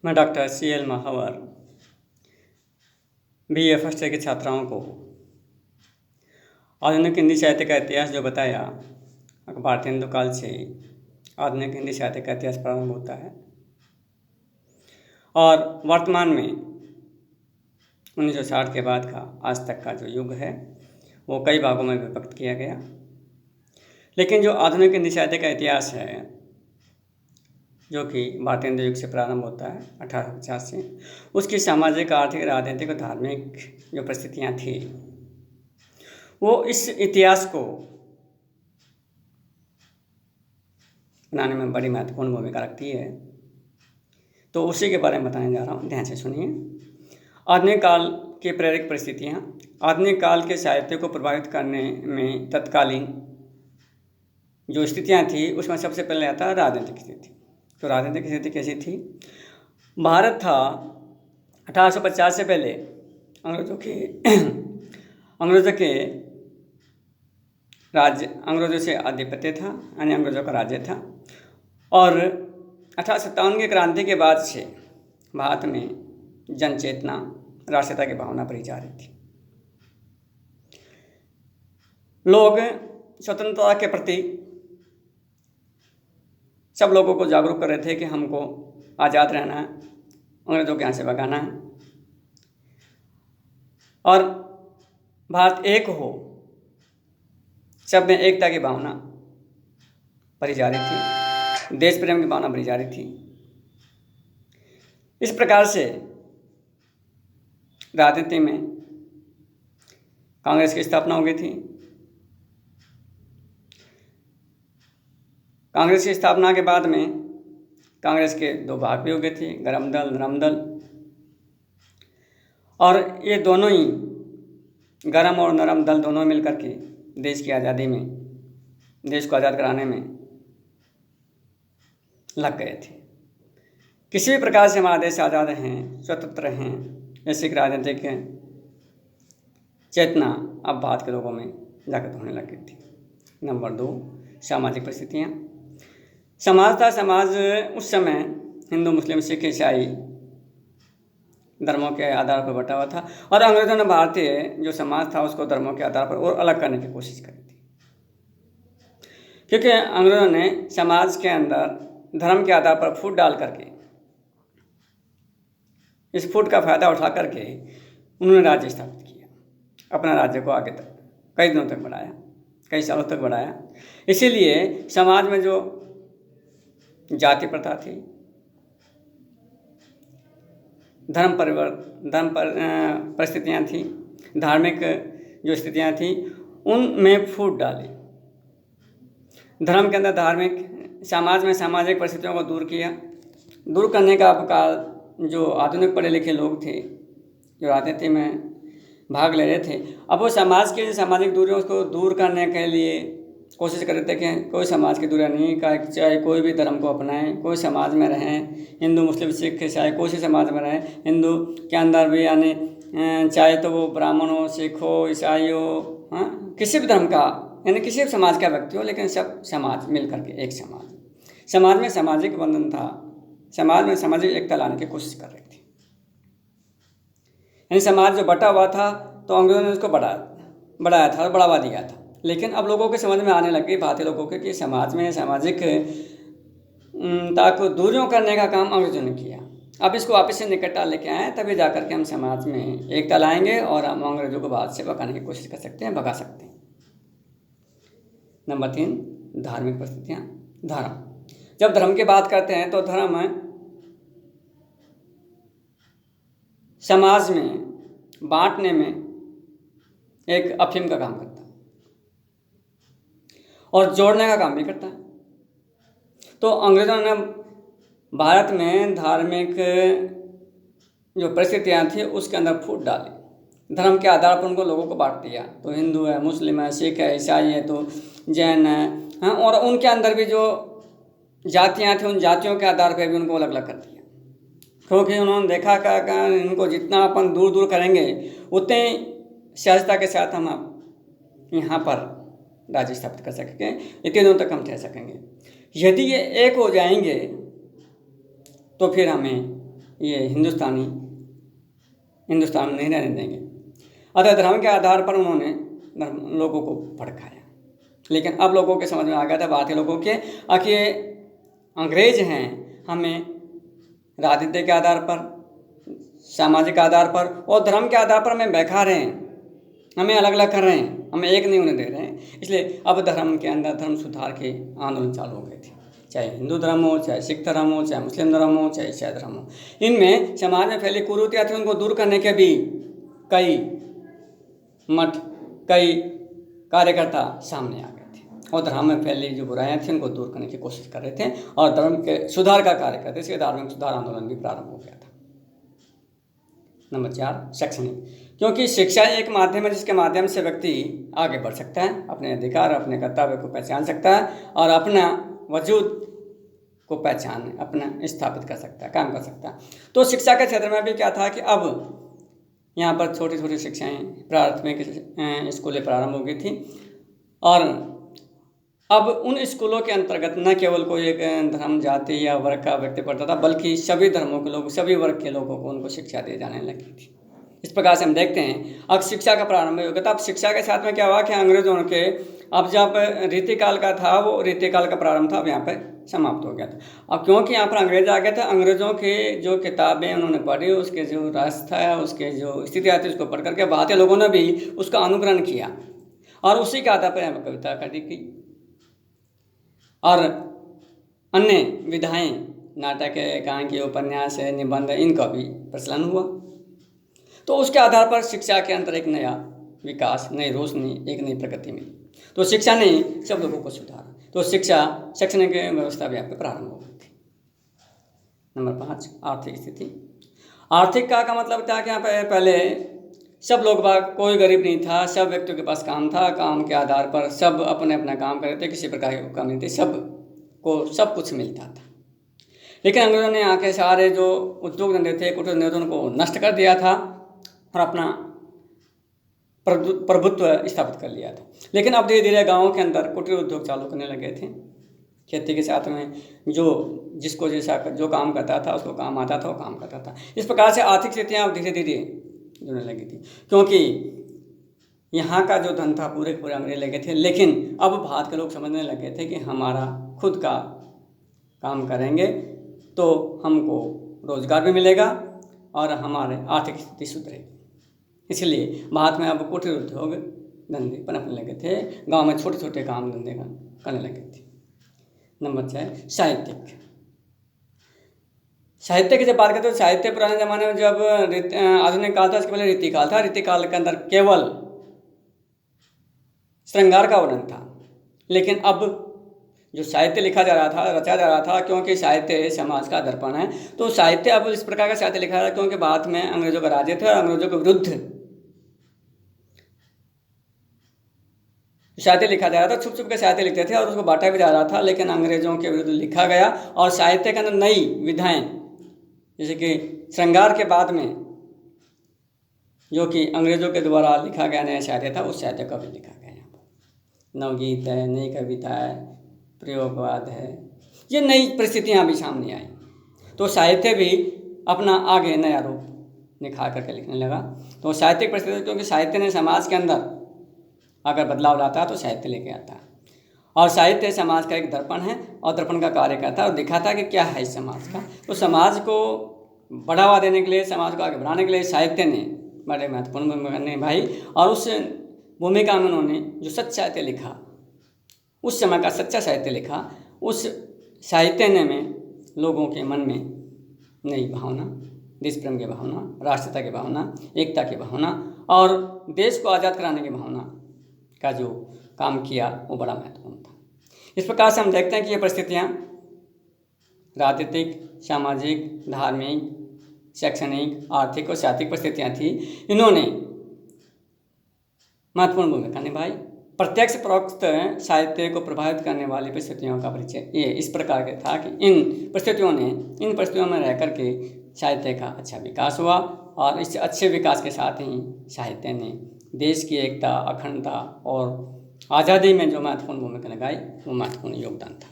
मैं doctor CL महावर BA first year के छात्राओं को आधुनिक हिंदी साहित्य का इतिहास जो बताया, भारतीय हिंदू काल से आधुनिक हिंदी साहित्य का इतिहास प्रारंभ होता है और वर्तमान में 1960 के बाद का आज तक का जो युग है वो कई भागों में विभक्त किया गया। लेकिन जो आधुनिक हिंदी साहित्य का इतिहास है, जो कि भारतीय हिंदू युग से प्रारंभ होता है 1850 से, उसकी सामाजिक, आर्थिक, राजनीतिक और धार्मिक जो परिस्थितियाँ थी वो इस इतिहास को बनाने में बड़ी महत्वपूर्ण भूमिका रखती है। तो उसी के बारे में बताने जा रहा हूँ, ध्यान से सुनिए। आधुनिक काल की प्रेरक परिस्थितियाँ। आधुनिक काल के साहित्य को प्रभावित करने में तत्कालीन जो स्थितियाँ थी उसमें सबसे पहले आता है राजनीतिक स्थिति। तो राजनीतिक स्थिति कैसी थी? भारत था 1850 से पहले अंग्रेजों से आधिपत्य था, यानी अंग्रेजों का राज्य था। और 1857 की क्रांति के बाद से भारत में जन चेतना, राष्ट्रीयता की भावना भरी जा रही थी। लोग स्वतंत्रता के प्रति सब लोगों को जागरूक कर रहे थे कि हमको आज़ाद रहना है, अंग्रेजों के यहाँ से भगाना है और भारत एक हो, सब में एकता की भावना भरी जा रही थी, देश प्रेम की भावना भरी जा रही थी। इस प्रकार से राजनीति में कांग्रेस की स्थापना हो गई थी। कांग्रेस की स्थापना के बाद में कांग्रेस के दो भाग भी हो गए थे, गर्म दल, नरम दल। और ये दोनों ही गर्म और नरम दल दोनों मिलकर के देश की आज़ादी में, देश को आज़ाद कराने में लग गए थे। किसी भी प्रकार से हमारा देश आज़ाद हैं, स्वतंत्र हैं, ऐसी राजनीतिक चेतना अब भारत के लोगों में जागृत होने लग गई थी। नंबर 2, सामाजिक परिस्थितियाँ। समाज था, समाज उस समय हिंदू, मुस्लिम, सिख, ईसाई धर्मों के आधार पर बटा हुआ था और अंग्रेजों ने भारतीय जो समाज था उसको धर्मों के आधार पर और अलग करने की कोशिश करी थी। क्योंकि अंग्रेजों ने समाज के अंदर धर्म के आधार पर फूट डाल करके, इस फूट का फायदा उठा करके उन्होंने राज्य स्थापित किया, अपना राज्य को आगे तक कई दिनों तक बढ़ाया, कई सालों तक बढ़ाया। इसीलिए समाज में जो जाति प्रथा थी, धर्म परिस्थितियाँ थी, धार्मिक जो स्थितियाँ थी, उनमें फूट डाली। धर्म के अंदर धार्मिक, समाज में सामाजिक परिस्थितियों को दूर किया। दूर करने का अपकार जो आधुनिक पढ़े लिखे लोग थे, जो राजनीति में भाग ले रहे थे, अब वो समाज की सामाजिक दूरियों को दूर करने के लिए कोशिश कर रहे थे कि कोई समाज की दूरियां नहीं, चाहे कोई भी धर्म को अपनाएं, कोई समाज में रहें, हिंदू, मुस्लिम, सिख, ईसाई कोई सी समाज में रहें। हिंदू के अंदर भी यानी चाहे तो वो ब्राह्मण हो, सिख हो, ईसाई हो, हाँ, किसी भी धर्म का, यानी किसी भी समाज का व्यक्ति हो, लेकिन सब समाज मिल करके एक समाज में सामाजिक बंधन था, समाज में सामाजिक एकता लाने की कोशिश कर रही थी। यानी समाज जो बटा हुआ था तो अंग्रेजों ने उसको बढ़ाया था, बढ़ावा दिया था। लेकिन अब लोगों के समझ में आने लगी, भारतीय लोगों के, कि समाज में सामाजिक ताकत दूरियों करने का काम अंग्रेजों ने किया। अब इसको वापस से निकटता लेके आए, तभी जा करके हम समाज में एकता लाएंगे और हम अंग्रेजों को भारत से भगाने की कोशिश कर सकते हैं, भगा सकते हैं। नंबर 3, धार्मिक परिस्थितियाँ। धर्म। जब धर्म की बात करते हैं तो धर्म समाज में बांटने में एक अफीम का काम करता है और जोड़ने का काम भी करता है। तो अंग्रेजों ने भारत में धार्मिक जो परिस्थितियाँ थी उसके अंदर फूट डाली, धर्म के आधार पर उनको लोगों को बांट दिया। तो हिंदू है, मुस्लिम है, सिख है, ईसाई है, तो जैन है, हाँ, और उनके अंदर भी जो जातियाँ थी उन जातियों के आधार पर भी उनको अलग अलग कर दिया। क्योंकि उन्होंने देखा कि इनको जितना अपन दूर दूर करेंगे उतने सहजता के साथ हम यहाँ पर राज्य स्थापित कर सकेंगे, इतने दिनों तक हम ठहर सकेंगे। यदि ये एक हो जाएंगे तो फिर हमें ये हिंदुस्तान में नहीं रहने देंगे। अतः धर्म के आधार पर उन्होंने लोगों को भड़काया। लेकिन अब लोगों के समझ में आ गया था, भारतीय लोगों के, कि अंग्रेज हैं, हमें राजनीति के आधार पर, सामाजिक आधार पर और धर्म के आधार पर हमें बहका रहे हैं, हमें अलग अलग कर रहे हैं, हमें एक नहीं होने दे रहे हैं। इसलिए अब धर्म के अंदर धर्म सुधार के आंदोलन चालू हो गए थे, चाहे हिंदू धर्म हो, चाहे सिख धर्म हो, चाहे मुस्लिम धर्म हो, चाहे ईसाई धर्म हो। इनमें समाज में फैली कुरीतियाँ थी, उनको दूर करने के भी कई मठ, कई कार्यकर्ता सामने आ गए थे और धर्म में फैली जो बुराइयाँ थी उनको दूर करने की कोशिश कर रहे थे और धर्म के सुधार का कार्य करते। इसके धार्मिक सुधार आंदोलन भी प्रारंभ हो गया था। नंबर 4, शैक्षणिक, क्योंकि शिक्षा एक माध्यम है जिसके माध्यम से व्यक्ति आगे बढ़ सकता है, अपने अधिकार, अपने कर्तव्य को पहचान सकता है और अपना वजूद को पहचान, अपना स्थापित कर सकता है, काम कर सकता है। तो शिक्षा के क्षेत्र में भी क्या था कि अब यहाँ पर छोटी छोटी शिक्षाएँ, प्राथमिक स्कूलें प्रारंभ हो गई थी और अब उन स्कूलों के अंतर्गत न केवल कोई एक धर्म, जाति या वर्ग का व्यक्ति पढ़ता था, बल्कि सभी धर्मों के लोग, सभी वर्ग के लोगों को उनको शिक्षा दी जाने लगी थी। इस प्रकार से हम देखते हैं अब शिक्षा का प्रारंभ हो गया था। अब शिक्षा के साथ में क्या हुआ कि अंग्रेजों के, अब जब रीतिकाल का था, वो रीतिकाल का प्रारंभ था, अब यहाँ पर समाप्त हो गया था। अब क्योंकि यहाँ पर अंग्रेज आ गए थे, अंग्रेजों के जो किताबें उन्होंने पढ़ी, उसके जो रास्ता है, उसके जो स्थितियाँ थी, उसको पढ़ करके भारतीय लोगों ने भी उसका अनुकरण किया और उसी के आधार पर यहाँ कविता कर दी गई और अन्य विधाएँ, नाटक है, कहानी, उपन्यास है, निबंध, इनका भी प्रचलन हुआ। तो उसके आधार पर शिक्षा के अंदर एक नया विकास, नई रोशनी, एक नई प्रगति मिली। तो शिक्षा ने सब लोगों को सुधारा। तो शिक्षा, शैक्षणिक व्यवस्था भी यहाँ पे प्रारंभ हो गई थी। नंबर 5, आर्थिक स्थिति। आर्थिक का मतलब था कि यहाँ पे पहले सब लोग बाग, कोई गरीब नहीं था, सब व्यक्तियों के पास काम था, काम के आधार पर सब अपने अपना काम कर रहे थे, किसी प्रकार की कमी नहीं थी, सबको सब कुछ मिलता था। लेकिन अंग्रेजों ने यहाँ के सारे जो उद्योग धंधे थे, कुटीर धंधे थे, उनको नष्ट कर दिया था और अपना प्रभुत्व स्थापित कर लिया था। लेकिन अब धीरे धीरे गाँव के अंदर कुटीर उद्योग चालू करने लगे थे। खेती के साथ में जो जिसको जैसा जो काम करता था, उसको काम आता था, वो काम करता था। इस प्रकार से आर्थिक स्थितियाँ अब धीरे धीरे जुड़ने लगी थी, क्योंकि यहाँ का जो धन था पूरे पूरे अंग्रेज लगे थे। लेकिन अब भारत के लोग समझने लगे थे कि हमारा खुद का काम करेंगे तो हमको रोजगार भी मिलेगा और हमारे आर्थिक स्थिति सुधरेगी। इसलिए भारत में अब कुटीर उद्योग धंधे पनपने लगे थे, गांव में छोटे छोटे काम धंधे करने लगे थे। नंबर 6, साहित्यिक। साहित्य की जब बात करते हैं तो साहित्य पुराने ज़माने में जब आधुनिक काल था, उसके पहले रीतिकाल था। रीतिकाल के अंदर केवल श्रृंगार का वर्णन था। लेकिन अब जो साहित्य लिखा जा रहा था, रचा जा रहा था, क्योंकि साहित्य समाज का दर्पण है, तो साहित्य अब इस प्रकार का साहित्य लिखा जा रहा है क्योंकि भारत में अंग्रेजों का राज्य थे और अंग्रेजों के विरुद्ध साहित्य लिखा जा रहा था। छुप छुप के साहित्य लिखते थे और उसको बांटा भी जा रहा था, लेकिन अंग्रेजों के विरुद्ध लिखा गया। और साहित्य के अंदर नई विधाएं, जैसे कि श्रृंगार के बाद में जो कि अंग्रेजों के द्वारा लिखा गया नया साहित्य था, उस साहित्य को भी लिखा गया। यहाँ पर नवगीत है, नई कविता है, प्रयोगवाद है, ये नई परिस्थितियाँ भी सामने आई। तो साहित्य भी अपना आगे नया रूप निखार करके लिखने लगा। तो साहित्यिक परिस्थिति, क्योंकि साहित्य ने समाज के अंदर अगर बदलाव लाता है तो साहित्य लेके आता है और साहित्य समाज का एक दर्पण है और दर्पण का कार्य करता है और दिखाता है कि क्या है इस समाज का। तो समाज को बढ़ावा देने के लिए, समाज को आगे बढ़ाने के लिए साहित्य ने बड़े महत्वपूर्ण भूमिका निभाई। और उस भूमिका में उन्होंने जो सच्चा साहित्य लिखा, उस समय का सच्चा साहित्य लिखा, उस साहित्य ने में लोगों के मन में नई भावना, देश प्रेम की भावना, राष्ट्रीयता की भावना, एकता की भावना और देश को आज़ाद कराने की भावना का जो काम किया वो बड़ा महत्वपूर्ण था। इस प्रकार से हम देखते हैं कि ये परिस्थितियाँ राजनीतिक, सामाजिक, धार्मिक, शैक्षणिक, आर्थिक और साहित्यिक परिस्थितियाँ थी। इन्होंने महत्वपूर्ण भूमिका निभाई। प्रत्यक्ष परोक्त साहित्य को प्रभावित करने वाली परिस्थितियों का परिचय ये इस प्रकार के था कि इन परिस्थितियों में रह करके साहित्य का अच्छा विकास हुआ और इस अच्छे विकास के साथ ही साहित्य ने देश की एकता, अखंडता और आज़ादी में जो महत्वपूर्ण भूमिका लगाई, वो महत्वपूर्ण योगदान था।